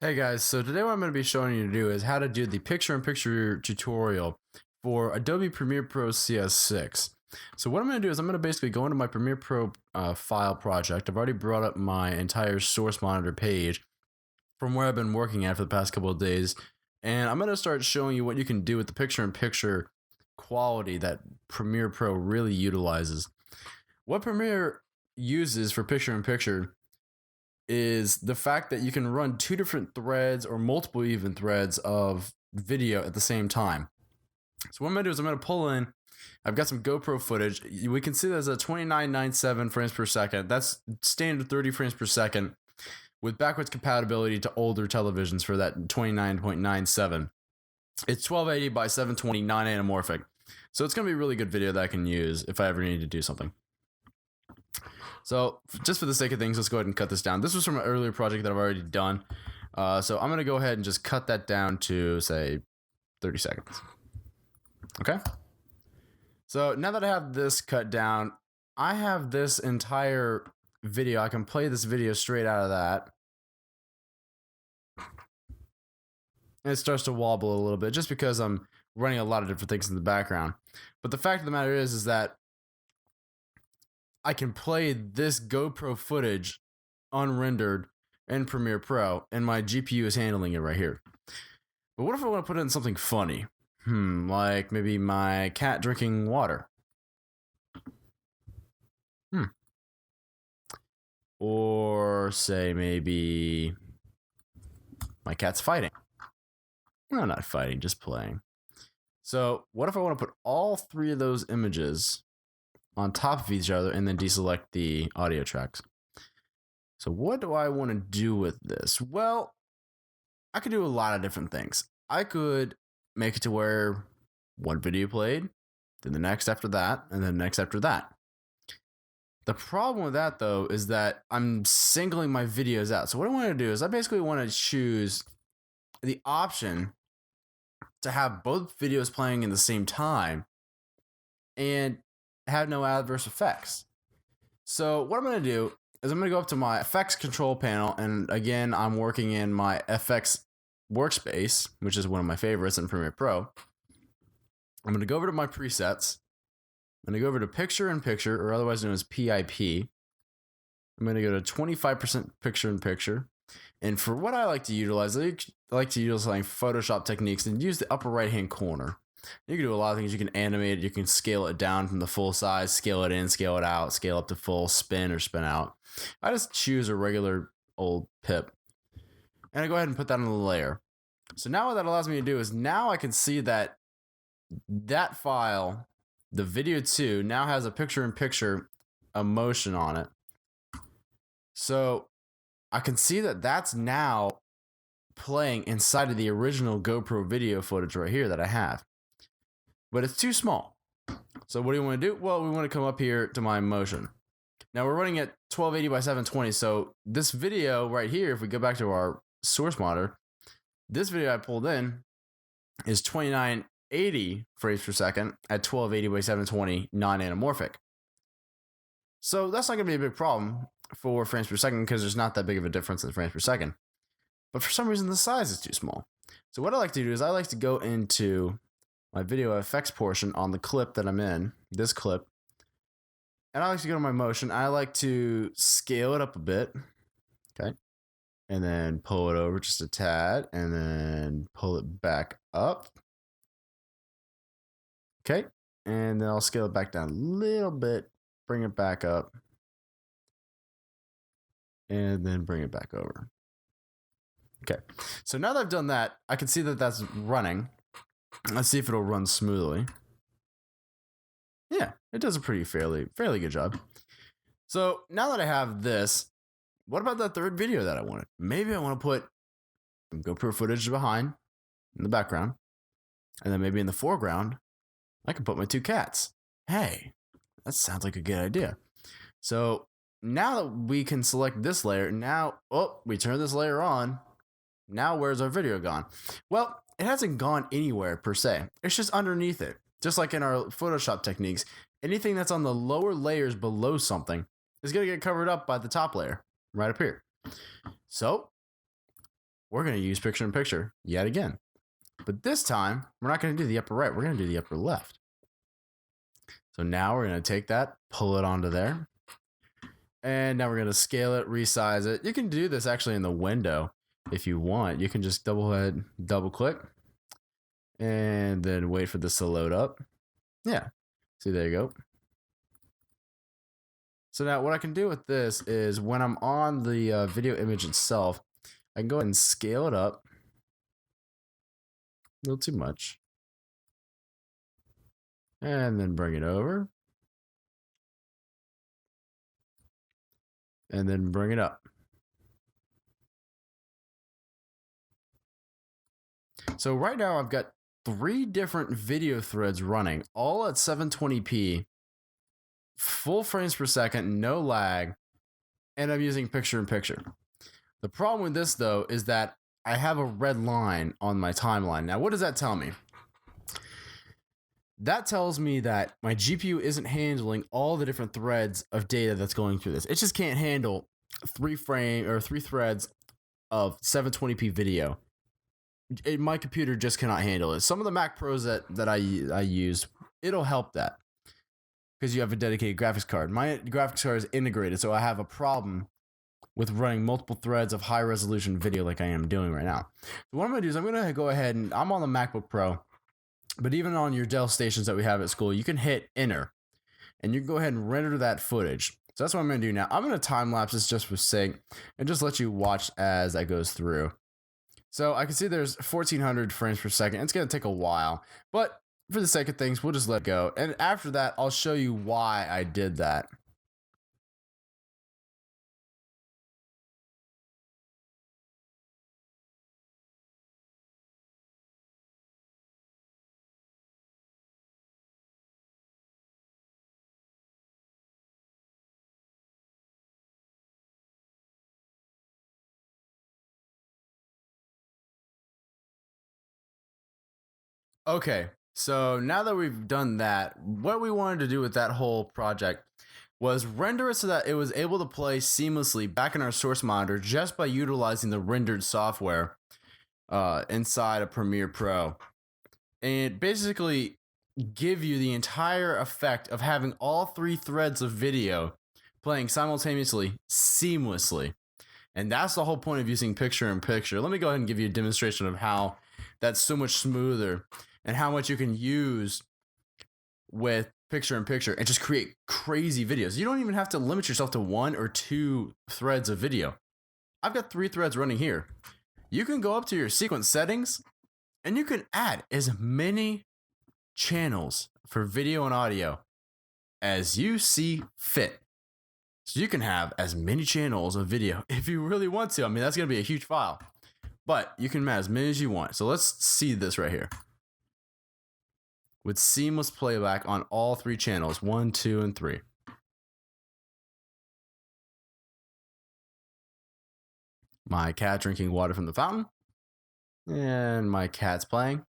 Hey guys, so today what I'm going to be showing you to do is how to do the picture-in-picture tutorial for Adobe Premiere Pro CS6. So what I'm going to do is I'm going to basically go into my Premiere Pro file project. I've already brought up my entire source monitor page from where I've been working at for the past couple of days, and I'm going to start showing you what you can do with the picture-in-picture quality that Premiere Pro really utilizes. What Premiere uses for picture-in-picture is the fact that you can run two different threads or multiple even threads of video at the same time. So what I'm going to do is I'm going to pull in, I've got some GoPro footage. We can see there's a 29.97 frames per second. That's standard 30 frames per second with backwards compatibility to older televisions for that 29.97. It's 1280 by 720 non-anamorphic. So it's going to be a really good video that I can use if I ever need to do something. So just for the sake of things, let's go ahead and cut this down. This was from an earlier project that I've already done. So I'm going to go ahead and just cut that down to, say, 30 seconds. Okay. So now that I have this cut down, I have this entire video. I can play this video straight out of that. And it starts to wobble a little bit just because I'm running a lot of different things in the background. But the fact of the matter is that I can play this GoPro footage unrendered in Premiere Pro, and my GPU is handling it right here. But what if I want to put in something funny? Like maybe my cat drinking water. Or say maybe my cat's fighting. No, not fighting, just playing. So what if I want to put all three of those images on top of each other and then deselect the audio tracks? So what do I want to do with this? Well, I could do a lot of different things. I could make it to where one video played, then the next after that, and then the next after that. The problem with that, though, is that I'm singling my videos out. So what I want to do is I basically want to choose the option to have both videos playing in the same time and have no adverse effects. So what I'm going to do is I'm going to go up to my effects control panel, and again, I'm working in my FX workspace, which is one of my favorites in Premiere Pro. I'm going to go over to my presets. I'm going to go over to picture in picture, or otherwise known as PIP. I'm going to go to 25% picture in picture. And for what I like to utilize, I like to utilize Photoshop techniques and use the upper right hand corner. You can do a lot of things. You can animate it. You can scale it down from the full size, scale it in, scale it out, scale up to full, spin or spin out. I just choose a regular old pip. And I go ahead and put that on the layer. So now what that allows me to do is now I can see that that file, the video 2, now has a picture-in-picture emotion on it. So I can see that that's now playing inside of the original GoPro video footage right here that I have. But it's too small. So what do you want to do? Well, we want to come up here to my motion. Now we're running at 1280 by 720. So this video right here, if we go back to our source monitor, this video I pulled in is 2980 frames per second at 1280 by 720 non-anamorphic. So that's not going to be a big problem for frames per second because there's not that big of a difference in frames per second. But for some reason, the size is too small. So what I like to do is I like to go into my video effects portion on the clip that I'm in, this clip. And I like to go to my motion. I like to scale it up a bit. Okay. And then pull it over just a tad. And then pull it back up. Okay. And then I'll scale it back down a little bit. Bring it back up. And then bring it back over. Okay. So now that I've done that, I can see that that's running. Let's see if it'll run smoothly. Yeah, it does a fairly good job. So now that I have this, what about that third video that I wanted? Maybe I want to put some GoPro footage behind in the background. And then maybe in the foreground, I can put my two cats. Hey, that sounds like a good idea. So now that we can select this layer, we turn this layer on. Now where's our video gone? Well, it hasn't gone anywhere per se. It's just underneath it. Just like in our Photoshop techniques, anything that's on the lower layers below something is going to get covered up by the top layer right up here. So we're going to use picture in picture yet again. But this time, we're not going to do the upper right. We're going to do the upper left. So now we're going to take that, pull it onto there. And now we're going to scale it, resize it. You can do this actually in the window if you want. You can just double click, and then wait for this to load up. Yeah. See, there you go. So now what I can do with this is when I'm on the video image itself, I can go ahead and scale it up. A little too much. And then bring it over. And then bring it up. So right now I've got 3 different video threads running, all at 720p, full frames per second, no lag, and I'm using picture in picture. The problem with this though is that I have a red line on my timeline. Now, what does that tell me? That tells me that my GPU isn't handling all the different threads of data that's going through this. It just can't handle 3 threads of 720p video. My computer just cannot handle it. Some of the Mac Pros that I use, it'll help that because you have a dedicated graphics card. My graphics card is integrated, so I have a problem with running multiple threads of high resolution video like I am doing right now. So what I'm going to do is I'm going to go ahead and I'm on the MacBook Pro, but even on your Dell stations that we have at school, you can hit enter and you can go ahead and render that footage. So that's what I'm going to do now. I'm going to time lapse this just for sake and just let you watch as that goes through. So I can see there's 1400 frames per second. It's going to take a while, but for the sake of things, we'll just let it go. And after that, I'll show you why I did that. Okay, so now that we've done that, what we wanted to do with that whole project was render it so that it was able to play seamlessly back in our source monitor just by utilizing the rendered software inside of Premiere Pro. And basically give you the entire effect of having all 3 threads of video playing simultaneously, seamlessly. And that's the whole point of using picture in picture. Let me go ahead and give you a demonstration of how that's so much smoother and how much you can use with picture in picture and just create crazy videos. You don't even have to limit yourself to 1 or 2 threads of video. I've got 3 threads running here. You can go up to your sequence settings and you can add as many channels for video and audio as you see fit. So you can have as many channels of video if you really want to. I mean, that's going to be a huge file, but you can add as many as you want. So let's see this right here. With seamless playback on all 3 channels, 1, 2, and 3. My cat drinking water from the fountain. And my cat's playing.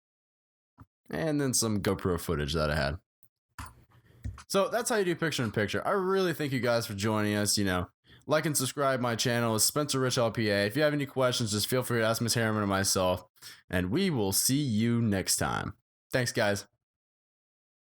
And then some GoPro footage that I had. So that's how you do picture in picture. I really thank you guys for joining us. Like and subscribe my channel. It's Spencer Rich LPA. If you have any questions, just feel free to ask Miss Harriman or myself. And we will see you next time. Thanks, guys.